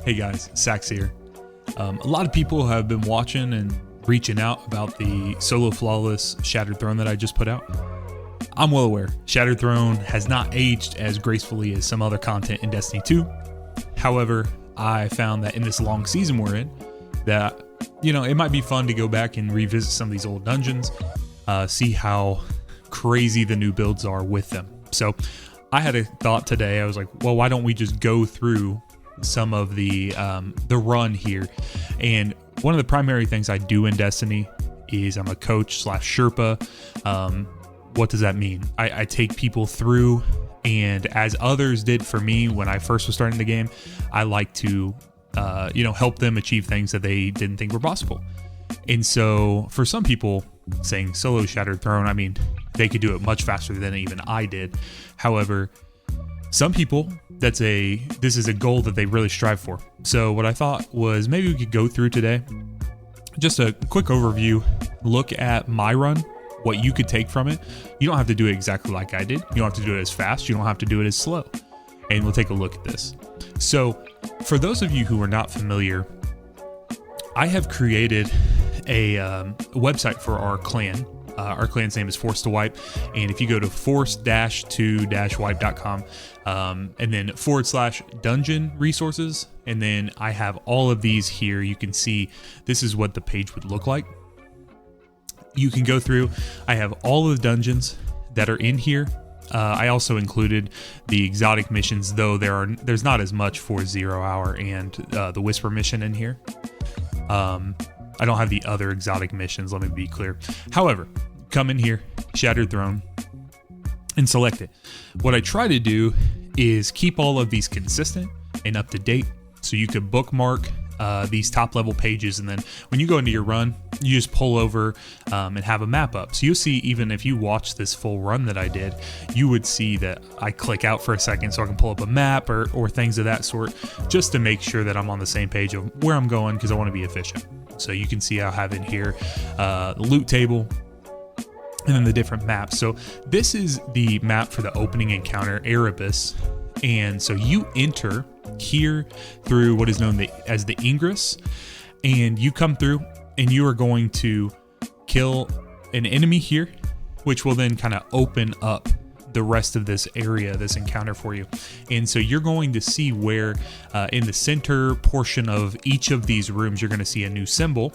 Hey guys, Sax here. A lot of people have been watching and reaching out about the solo flawless Shattered Throne that I just put out. I'm well aware, Shattered Throne has not aged as gracefully as some other content in Destiny 2. However, I found that in this long season we're in, that, it might be fun to go back and revisit some of these old dungeons, see how crazy the new builds are with them. So I had a thought today. I was like, well, why don't we just go through some of the run here? And one of the primary things I do in Destiny is I'm a coach / Sherpa. What does that mean? I take people through, and as others did for me when I first was starting the game, I like to help them achieve things that they didn't think were possible. And so for some people, saying solo Shattered Throne, I mean, they could do it much faster than even I did. However, some people, this is a goal that they really strive for. So what I thought was maybe we could go through today, just a quick overview, look at my run, what you could take from it. You don't have to do it exactly like I did. You don't have to do it as fast. You don't have to do it as slow. And we'll take a look at this. So for those of you who are not familiar, I have created a website for our clan. Our clan's name is Force to Wipe, and if you go to force-to-wipe.com and then /dungeon resources, and then I have all of these here. You can see this is what the page would look like. You can go through. I have all of the dungeons that are in here. I also included the exotic missions, though there's not as much for 0 Hour and the Whisper mission in here. I don't have the other exotic missions, let me be clear. However, come in here, Shattered Throne, and select it. What I try to do is keep all of these consistent and up to date, so you could bookmark these top level pages, and then when you go into your run, you just pull over and have a map up. So you'll see, even if you watch this full run that I did, you would see that I click out for a second so I can pull up a map or things of that sort, just to make sure that I'm on the same page of where I'm going, because I want to be efficient. So you can see I have in here the loot table and then the different maps. So this is the map for the opening encounter, Erebus. And so you enter here through what is known as the Ogres, and you come through and you are going to kill an enemy here, which will then kind of open up the rest of this area, this encounter for you. And so you're going to see where in the center portion of each of these rooms, you're going to see a new symbol,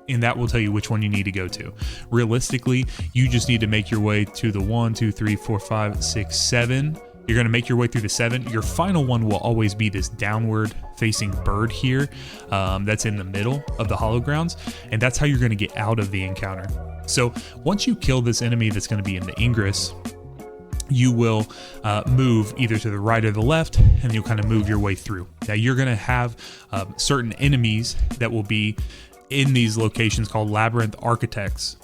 and that will tell you which one you need to go to. Realistically, you just need to make your way to the 1, 2, 3, 4, 5, 6, 7. You're going to make your way through the 7. Your final one will always be this downward facing bird here that's in the middle of the hollow grounds, and that's how you're going to get out of the encounter. So once you kill this enemy that's going to be in the Ogres, you will move either to the right or the left, and you'll kind of move your way through. Now you're going to have certain enemies that will be in these locations called Labyrinth Architects.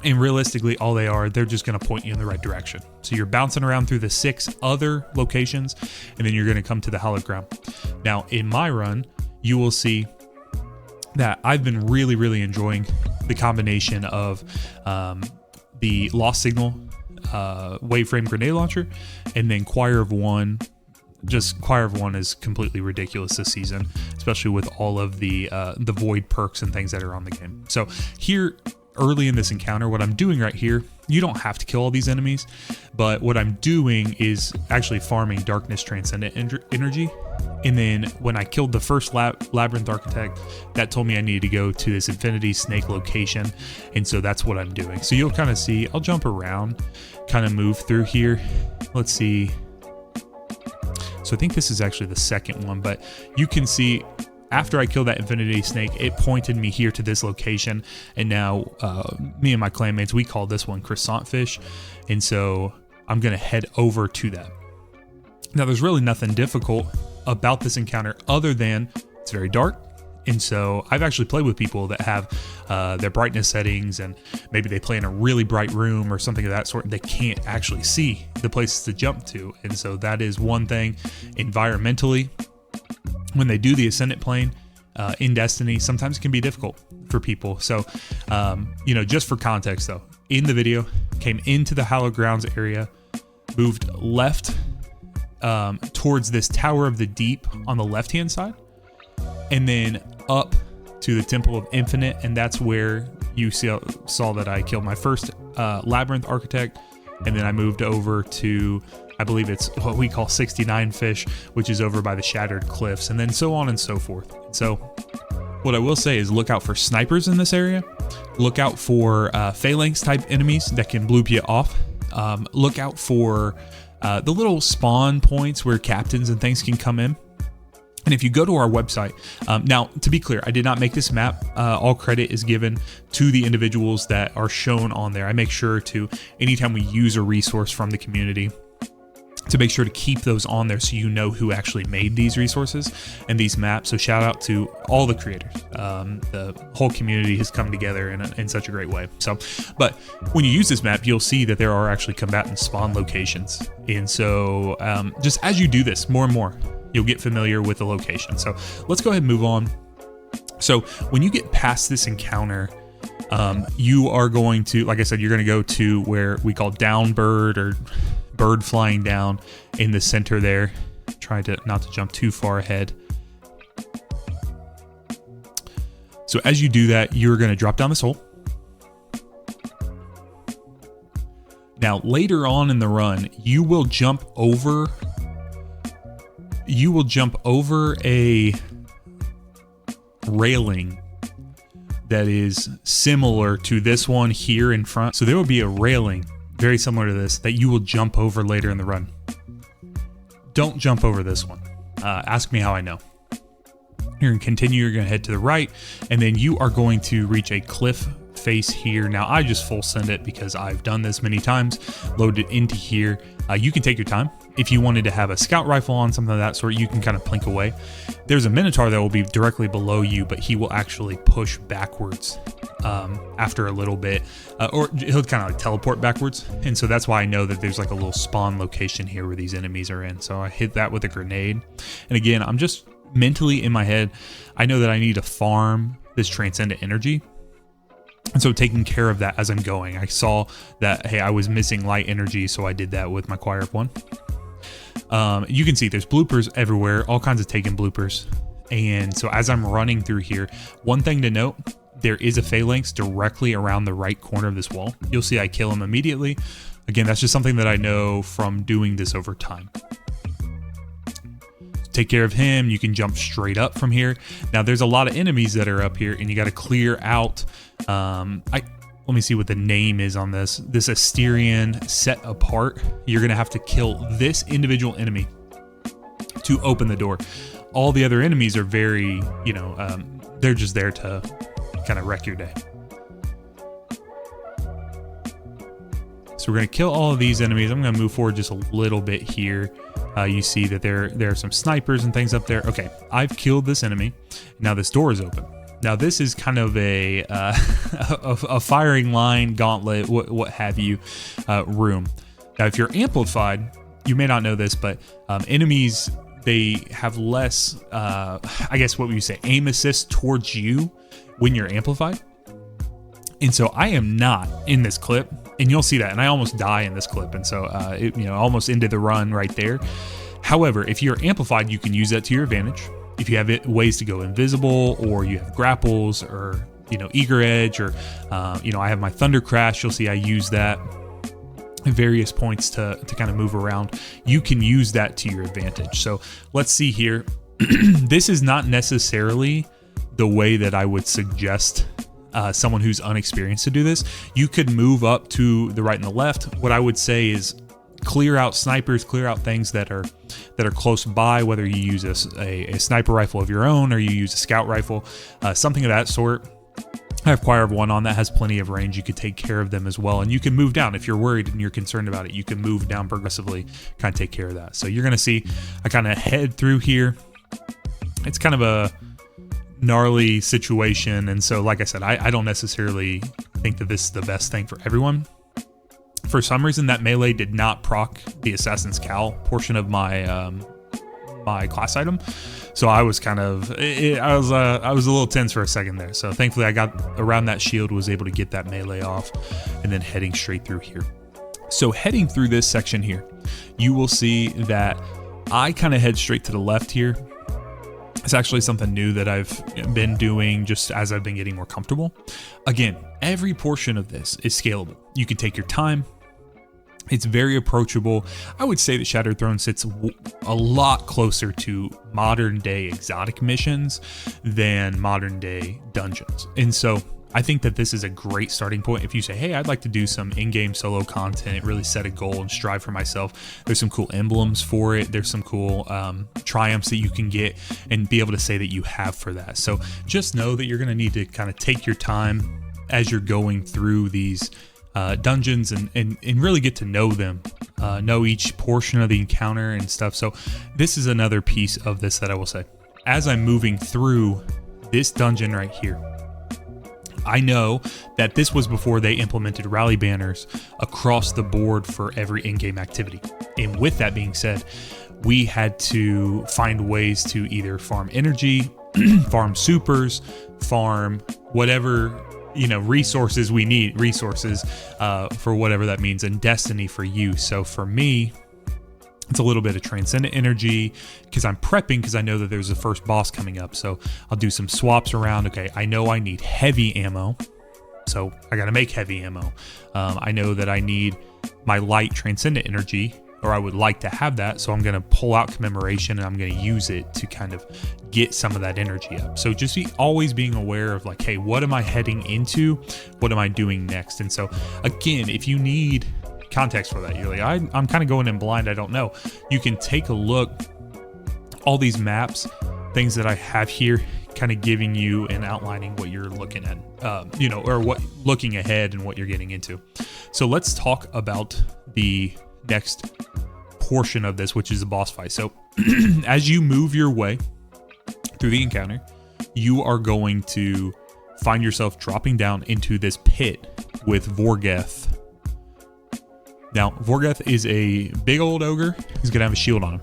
And realistically, all they are, they're just going to point you in the right direction. So you're bouncing around through the 6 other locations, and then you're going to come to the hallowed ground. Now, in my run, you will see that I've been really, really enjoying the combination of the Lost Signal Waveframe Grenade Launcher, and then Choir of One. Just Choir of One is completely ridiculous this season, especially with all of the Void perks and things that are on the game. So here, early in this encounter, what I'm doing right here, you don't have to kill all these enemies, but what I'm doing is actually farming Darkness Transcendent energy. And then when I killed the first Labyrinth Architect, that told me I needed to go to this Infinity Snake location, and so that's what I'm doing. So you'll kind of see, I'll jump around, kind of move through here. Let's see. So I think this is actually the second one, but you can see after I killed that Infinity Snake, it pointed me here to this location, and now me and my clanmates, we call this one Croissant Fish, and so I'm going to head over to that. Now, there's really nothing difficult about this encounter other than it's very dark, and so I've actually played with people that have their brightness settings, and maybe they play in a really bright room or something of that sort, and they can't actually see the places to jump to, and so that is one thing. Environmentally, when they do the Ascendant Plane in Destiny, sometimes it can be difficult for people. So, just for context though, in the video, came into the Hallowed Grounds area, moved left towards this Tower of the Deep on the left-hand side, and then up to the Temple of Infinite, and that's where you saw that I killed my first Labyrinth Architect, and then I moved over to, I believe it's what we call 69 Fish, which is over by the Shattered Cliffs, and then so on and so forth. So what I will say is look out for snipers in this area. Look out for phalanx type enemies that can bloop you off. Look out for the little spawn points where captains and things can come in. And if you go to our website, now to be clear, I did not make this map. All credit is given to the individuals that are shown on there. I make sure to, anytime we use a resource from the community, to make sure to keep those on there so you know who actually made these resources and these maps. So shout out to all the creators. The whole community has come together in such a great way. So, but when you use this map, you'll see that there are actually combatant spawn locations. And so just as you do this more and more, you'll get familiar with the location. So let's go ahead and move on. So when you get past this encounter, you are going to, like I said, you're going to go to where we call down bird, or bird flying down in the center there. Try to not to jump too far ahead. So as you do that, you're going to drop down this hole. Now later on in the run, you will jump over a railing that is similar to this one here in front. So there will be a railing very similar to this that you will jump over later in the run. Don't jump over this one. Ask me how I know. You're going to continue, you're going to head to the right, and then you are going to reach a cliff face here. Now I just full send it because I've done this many times. Load it into here. You can take your time. If you wanted to have a scout rifle on, something of that sort, you can kind of plink away. There's a Minotaur that will be directly below you, but he will actually push backwards after a little bit, or he'll kind of like teleport backwards. And so that's why I know that there's like a little spawn location here where these enemies are in. So I hit that with a grenade. And again, I'm just mentally in my head, I know that I need to farm this transcendent energy. And so taking care of that as I'm going, I saw that, hey, I was missing light energy, so I did that with my Choir of One. You can see there's bloopers everywhere, all kinds of taken bloopers. And so as I'm running through here, one thing to note, there is a phalanx directly around the right corner of this wall. You'll see I kill him immediately. Again, that's just something that I know from doing this over time. Take care of him. You can jump straight up from here. Now there's a lot of enemies that are up here, and you got to clear out. Let me see what the name is on this. This Asterian set apart. You're gonna have to kill this individual enemy to open the door. All the other enemies are very, they're just there to kind of wreck your day. So we're gonna kill all of these enemies. I'm gonna move forward just a little bit here. You see that there are some snipers and things up there. Okay, I've killed this enemy. Now this door is open. Now this is kind of a firing line, gauntlet, what have you, room. Now if you're amplified, you may not know this, but enemies, they have less, I guess what would you say, aim assist towards you when you're amplified. And so I am not in this clip, and you'll see that, and I almost die in this clip, and so almost ended the run right there. However, if you're amplified, you can use that to your advantage. If you have ways to go invisible, or you have grapples, or eager edge, or I have my thunder crash. You'll see I use that at various points to kind of move around. You can use that to your advantage. So let's see here. This is not necessarily the way that I would suggest someone who's unexperienced to do this. You could move up to the right and the left. What I would say is clear out snipers, clear out things that are close by, whether you use a sniper rifle of your own or you use a scout rifle, something of that sort. I have Choir of One on that has plenty of range. You could take care of them as well, and you can move down if you're worried and you're concerned about it. You can move down progressively, kind of take care of that. So you're gonna see I kind of head through here. It's kind of a gnarly situation, and so like I said, I don't necessarily think that this is the best thing for everyone. For some reason, that melee did not proc the Assassin's Cowl portion of my my class item, so I was kind of I was a little tense for a second there. So thankfully, I got around that shield, was able to get that melee off, and then heading straight through here. So heading through this section here, you will see that I kind of head straight to the left here. It's actually something new that I've been doing just as I've been getting more comfortable. Again, every portion of this is scalable. You can take your time. It's very approachable. I would say that Shattered Throne sits a lot closer to modern day exotic missions than modern day dungeons. And so I think that this is a great starting point. If you say, hey, I'd like to do some in-game solo content, really set a goal and strive for myself, there's some cool emblems for it. There's some cool triumphs that you can get and be able to say that you have for that. So just know that you're going to need to kind of take your time as you're going through these dungeons and really get to know them, know each portion of the encounter and stuff. So this is another piece of this that I will say. As I'm moving through this dungeon right here, I know that this was before they implemented rally banners across the board for every in-game activity. And with that being said, we had to find ways to either farm energy, farm supers, farm whatever, resources we need, for whatever that means, and destiny for you. So for me, it's a little bit of transcendent energy because I'm prepping because I know that there's a first boss coming up. So I'll do some swaps around. Okay, I know I need heavy ammo, so I got to make heavy ammo. I know that I need my light transcendent energy, or I would like to have that. So I'm going to pull out commemoration and I'm going to use it to kind of get some of that energy up. So just always being aware of like, hey, what am I heading into? What am I doing next? And so again, if you need context for that, you're like, I'm kind of going in blind, I don't know, you can take a look, all these maps, things that I have here, kind of giving you and outlining what you're looking at, or what looking ahead and what you're getting into. So let's talk about the next portion of this, which is the boss fight. So as you move your way through the encounter, you are going to find yourself dropping down into this pit with Vorgeth. Now, Vorgeth is a big old ogre. He's going to have a shield on him.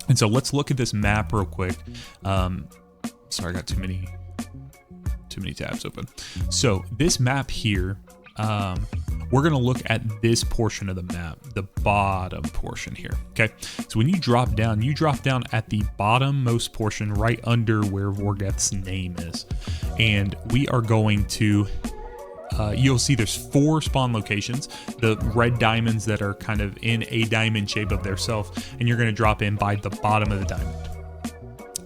And so let's look at this map real quick. Sorry, I got too many tabs open. So this map here, we're going to look at this portion of the map, the bottom portion here. Okay. So when you drop down at the bottommost portion right under where Vorgeth's name is. And we are going to... you'll see there's 4 spawn locations, the red diamonds that are kind of in a diamond shape of their self, and you're going to drop in by the bottom of the diamond.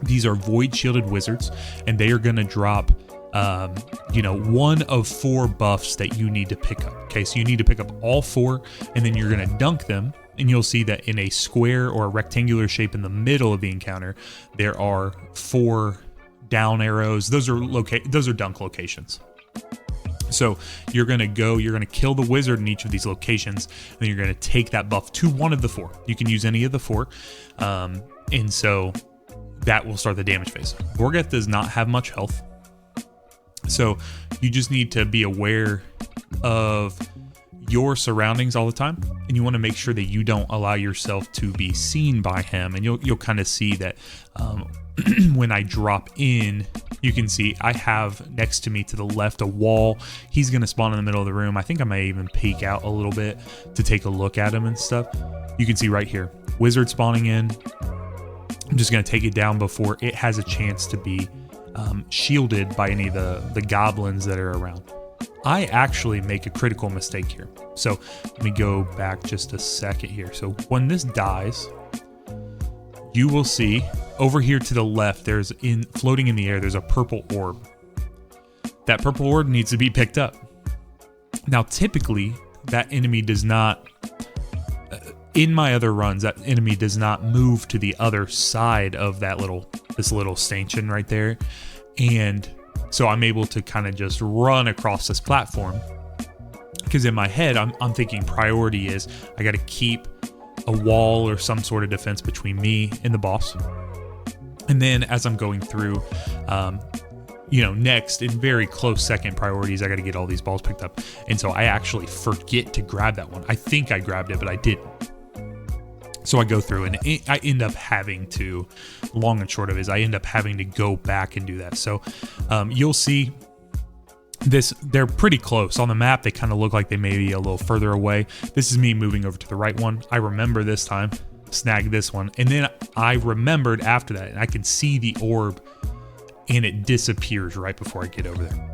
These are void shielded wizards, and they are going to drop, one of 4 buffs that you need to pick up. Okay, so you need to pick up all 4, and then you're going to dunk them, and you'll see that in a square or a rectangular shape in the middle of the encounter, there are 4 down arrows. Those are dunk locations. So you're going to kill the wizard in each of these locations, and then you're going to take that buff to one of the 4. You can use any of the 4. And so that will start the damage phase. Vorgeth does not have much health. So you just need to be aware of your surroundings all the time, and you want to make sure that you don't allow yourself to be seen by him. And you'll kind of see that when I drop in, you can see I have next to me to the left a wall. He's going to spawn in the middle of the room. I think I may even peek out a little bit to take a look at him and stuff. You can see right here, wizard spawning in. I'm just going to take it down before it has a chance to be shielded by any of the goblins that are around. I actually make a critical mistake here. So let me go back just a second here. So when this dies, you will see over here to the left, floating in the air, there's a purple orb. That purple orb needs to be picked up. Now, typically, that enemy does not, in my other runs, that enemy does not move to the other side of this little stanchion right there. And so I'm able to kind of just run across this platform. Because in my head, I'm thinking priority is I got to keep a wall or some sort of defense between me and the boss. And then as I'm going through, next in very close second priorities, I got to get all these balls picked up. And so I actually forget to grab that one. I think I grabbed it, but I didn't. So I go through and I end up having to, long and short of it is I end up having to go back and do that. So you'll see this, they're pretty close on the map. They kind of look like they may be a little further away. This is me moving over to the right one. I remember this time. snag this one. And then I remembered after that, and I can see the orb, and it disappears right before I get over there.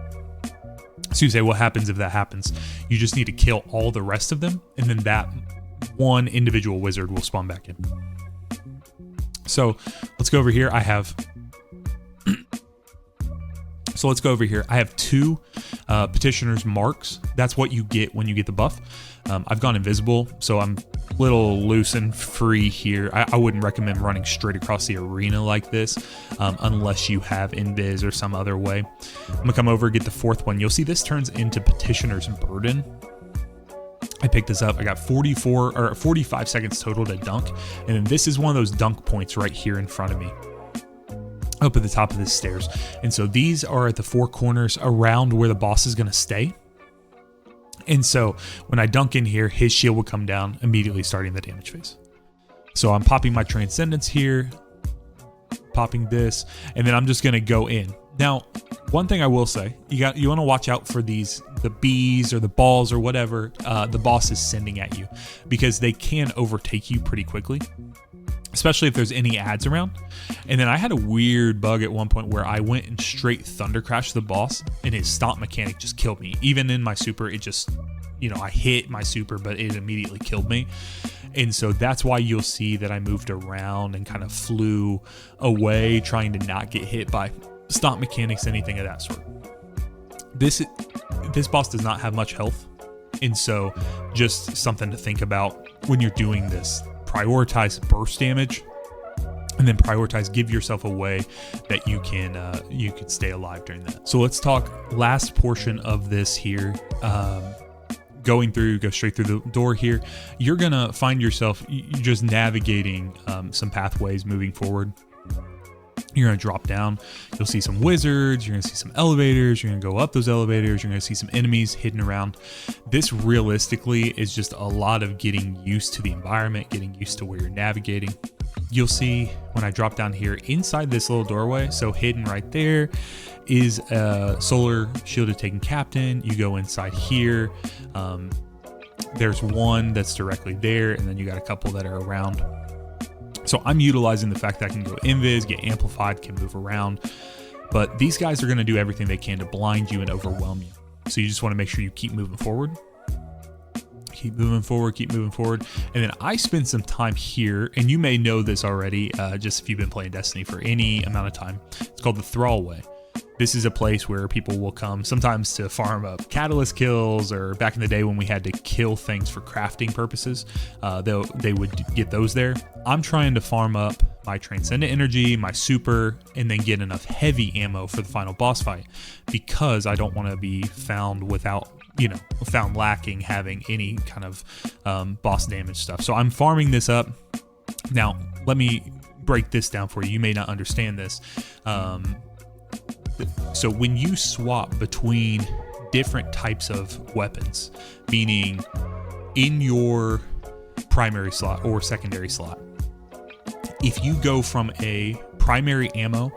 So you say, what happens if that happens? You just need to kill all the rest of them, and then that one individual wizard will spawn back in. So let's go over here. I have two petitioner's marks. That's what you get when you get the buff. I've gone invisible, so I'm a little loose and free here. I wouldn't recommend running straight across the arena like this unless you have invis or some other way. I'm gonna come over, get the fourth one. You'll see this turns into petitioner's burden. I picked this up. I got 45 seconds total to dunk, and then this is one of those dunk points right here in front of me, up at the top of the stairs. And so these are at the four corners around where the boss is going to stay. And so when I dunk in here, his shield will come down immediately, starting the damage phase. So I'm popping my Transcendence here, popping this, and then I'm just going to go in. Now, one thing I will say, you want to watch out for the bees or the balls or whatever the boss is sending at you, because they can overtake you pretty quickly, especially if there's any ads around. And then I had a weird bug at one point where I went and straight thunder crashed the boss, and his stomp mechanic just killed me. Even in my super, it just, I hit my super, but it immediately killed me. And so that's why you'll see that I moved around and kind of flew away, trying to not get hit by stomp mechanics, anything of that sort. This boss does not have much health, and so just something to think about when you're doing this. Prioritize burst damage, and then give yourself a way that you can stay alive during that. So let's talk last portion of this here. Go straight through the door here. You're gonna find yourself just navigating some pathways moving forward. You're going to drop down. You'll see some wizards. You're going to see some elevators. You're going to go up those elevators. You're going to see some enemies hidden around. This realistically is just a lot of getting used to the environment, getting used to where you're navigating. You'll see when I drop down here inside this little doorway, so hidden right there is a solar shielded taken captain. You go inside here. There's one that's directly there, and then you got a couple that are around. So I'm utilizing the fact that I can go invis, get amplified, can move around. But these guys are going to do everything they can to blind you and overwhelm you. So you just want to make sure you keep moving forward. Keep moving forward, keep moving forward. And then I spend some time here, and you may know this already, just if you've been playing Destiny for any amount of time. It's called the Thrallway. This is a place where people will come sometimes to farm up catalyst kills, or back in the day when we had to kill things for crafting purposes, they would get those there. I'm trying to farm up my Transcendent Energy, my super, and then get enough heavy ammo for the final boss fight, because I don't want to be found found lacking having any kind of boss damage stuff. So I'm farming this up. Now, let me break this down for you. You may not understand this. So when you swap between different types of weapons, meaning in your primary slot or secondary slot, if you go from a primary ammo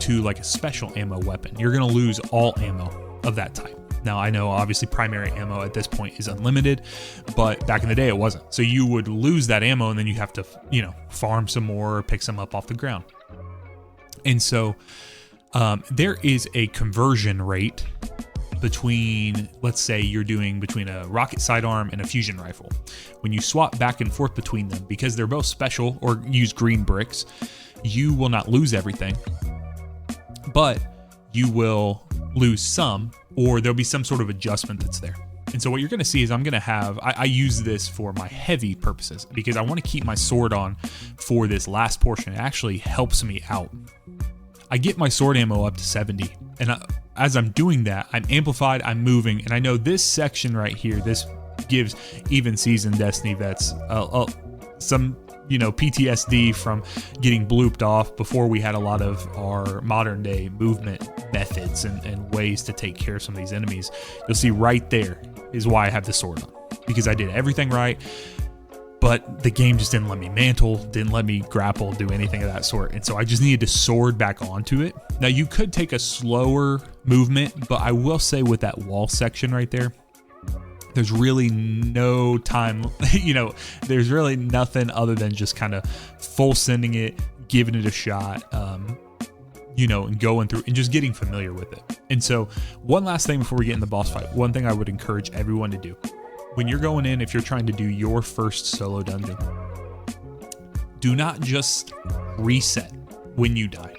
to like a special ammo weapon, you're going to lose all ammo of that type. Now, I know obviously primary ammo at this point is unlimited, but back in the day it wasn't. So you would lose that ammo, and then you have to, farm some more, pick some up off the ground. And so there is a conversion rate between, let's say you're doing between a rocket sidearm and a fusion rifle. When you swap back and forth between them, because they're both special or use green bricks, you will not lose everything, but you will lose some, or there'll be some sort of adjustment that's there. And so what you're going to see is I'm going to have, I use this for my heavy purposes, because I want to keep my sword on for this last portion. It actually helps me out. I get my sword ammo up to 70, and as I'm doing that, I'm amplified, I'm moving, and I know this section right here, this gives even seasoned Destiny vets some PTSD from getting blooped off before we had a lot of our modern day movement methods and ways to take care of some of these enemies. You'll see right there is why I have the sword on, because I did everything right, but the game just didn't let me mantle, didn't let me grapple, do anything of that sort. And so I just needed to sword back onto it. Now you could take a slower movement, but I will say with that wall section right there, there's really no time, there's really nothing other than just kind of full sending it, giving it a shot, and going through and just getting familiar with it. And so one last thing before we get in the boss fight, one thing I would encourage everyone to do when you're going in, if you're trying to do your first solo dungeon, do not just reset when you die.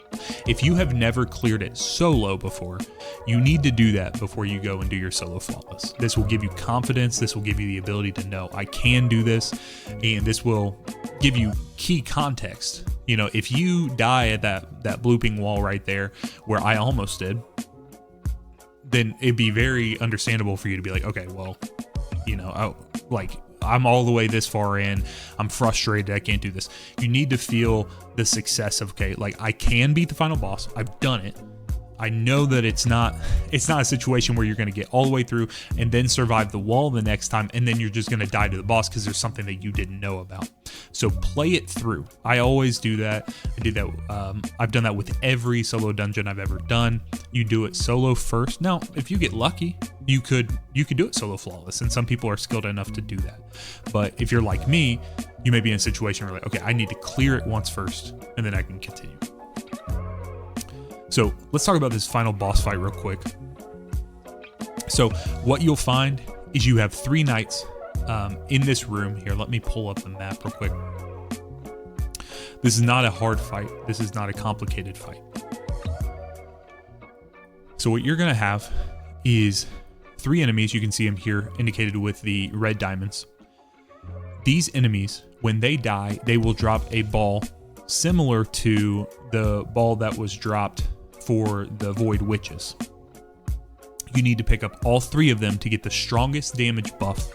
If you have never cleared it solo before, you need to do that before you go and do your solo flawless. This will give you confidence. This will give you the ability to know I can do this, and this will give you key context. If you die at that blooping wall right there where I almost did, then it'd be very understandable for you to be like, okay, well, I'm all the way this far in. I'm frustrated. I can't do this. You need to feel the success of, okay, like I can beat the final boss. I've done it. I know that it's not a situation where you're going to get all the way through and then survive the wall the next time, and then you're just going to die to the boss because there's something that you didn't know about. So play it through. I always do that. I did that. I've done that with every solo dungeon I've ever done. You do it solo first. Now, if you get lucky, you could do it solo flawless, and some people are skilled enough to do that. But if you're like me, you may be in a situation where, like, okay, I need to clear it once first, and then I can continue. So let's talk about this final boss fight real quick. So what you'll find is you have 3 knights in this room here. Let me pull up the map real quick. This is not a hard fight. This is not a complicated fight. So what you're going to have is 3 enemies. You can see them here indicated with the red diamonds. These enemies, when they die, they will drop a ball similar to the ball that was dropped for the Void Witches. You need to pick up all 3 of them to get the strongest damage buff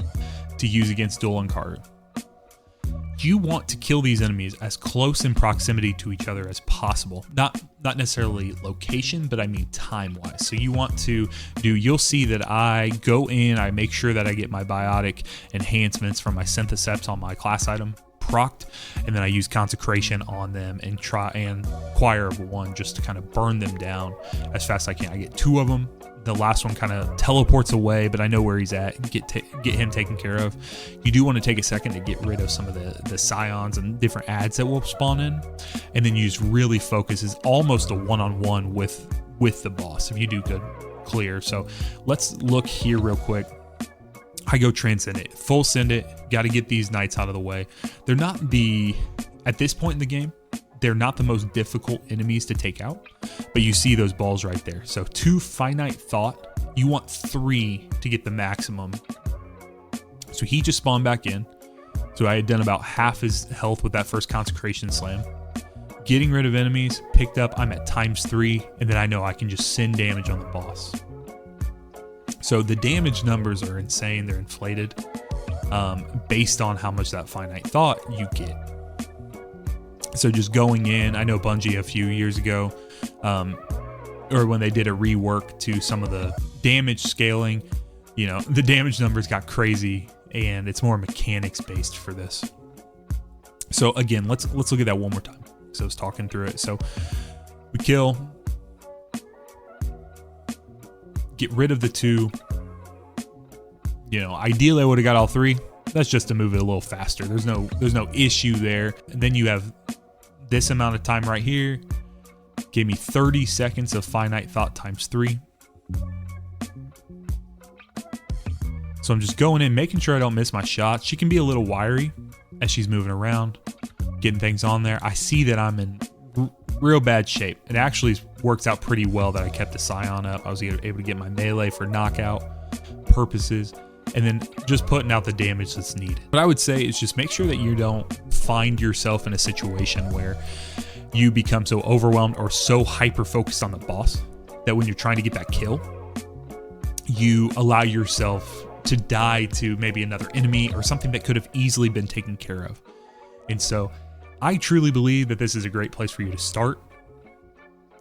to use against Dual Incaru. You want to kill these enemies as close in proximity to each other as possible. Not necessarily location, but I mean time-wise. So you want to you'll see that I go in, I make sure that I get my biotic enhancements from my Syntheseps on my class item procced, and then I use Consecration on them and try and Choir of One just to kind of burn them down as fast as I can. I get 2 of them. The last one kind of teleports away, but I know where he's at. Get him taken care of. You do want to take a second to get rid of some of the scions and different ads that will spawn in, and then you just really focus. Is almost a one-on-one with the boss if you do good clear. So let's look here real quick. I go transcend it, full send it. Got to get these knights out of the way. They're not at this point in the game, they're not the most difficult enemies to take out, but you see those balls right there. So 2 finite thought, you want 3 to get the maximum. So he just spawned back in. So I had done about half his health with that first Consecration Slam. Getting rid of enemies, picked up, I'm at ×3, and then I know I can just send damage on the boss. So the damage numbers are insane. They're inflated based on how much that finite thought you get. So just going in, I know Bungie a few years ago, or when they did a rework to some of the damage scaling, the damage numbers got crazy, and it's more mechanics based for this. So again, let's look at that one more time. So I was talking through it. So we kill, get rid of the 2. Ideally I would have got all 3. That's just to move it a little faster. There's no issue there. And then you have this amount of time right here. Gave me 30 seconds of finite thought ×3. So I'm just going in, making sure I don't miss my shots. She can be a little wiry as she's moving around, getting things on there. I see that I'm in real bad shape. It actually works out pretty well that I kept the Scion up. I was able to get my melee for knockout purposes, and then just putting out the damage that's needed. What I would say is just make sure that you don't find yourself in a situation where you become so overwhelmed or so hyper-focused on the boss that when you're trying to get that kill, you allow yourself to die to maybe another enemy or something that could have easily been taken care of. And so I truly believe that this is a great place for you to start.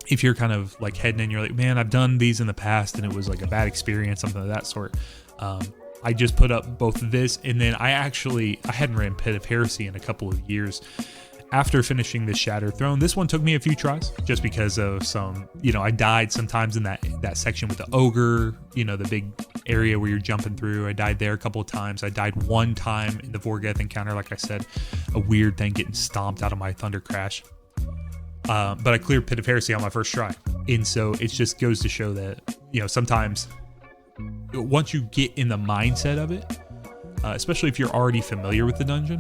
If you're kind of like heading in, you're like, man, I've done these in the past and it was like a bad experience, something of that sort. I just put up both this, and then I hadn't ran Pit of Heresy in a couple of years. after finishing this Shattered Throne, this one took me a few tries just because of some, I died sometimes in that section with the ogre, the big area where you're jumping through. I died there a couple of times. I died one time in the Vorgeth encounter, like I said, a weird thing getting stomped out of my Thunder Crash. But I cleared Pit of Heresy on my first try. And so it just goes to show that, sometimes once you get in the mindset of it, especially if you're already familiar with the dungeon,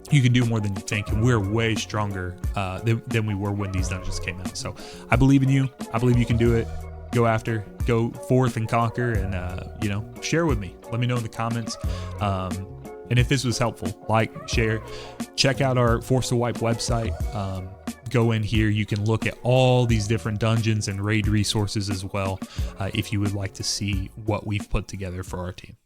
you can do more than you think, and we're way stronger than we were when these dungeons came out. So I believe in you. I believe you can do it. Go forth and conquer, and share with me. Let me know in the comments. And if this was helpful, like, share, check out our Force to Wipe website. Go in here. You can look at all these different dungeons and raid resources as well if you would like to see what we've put together for our team.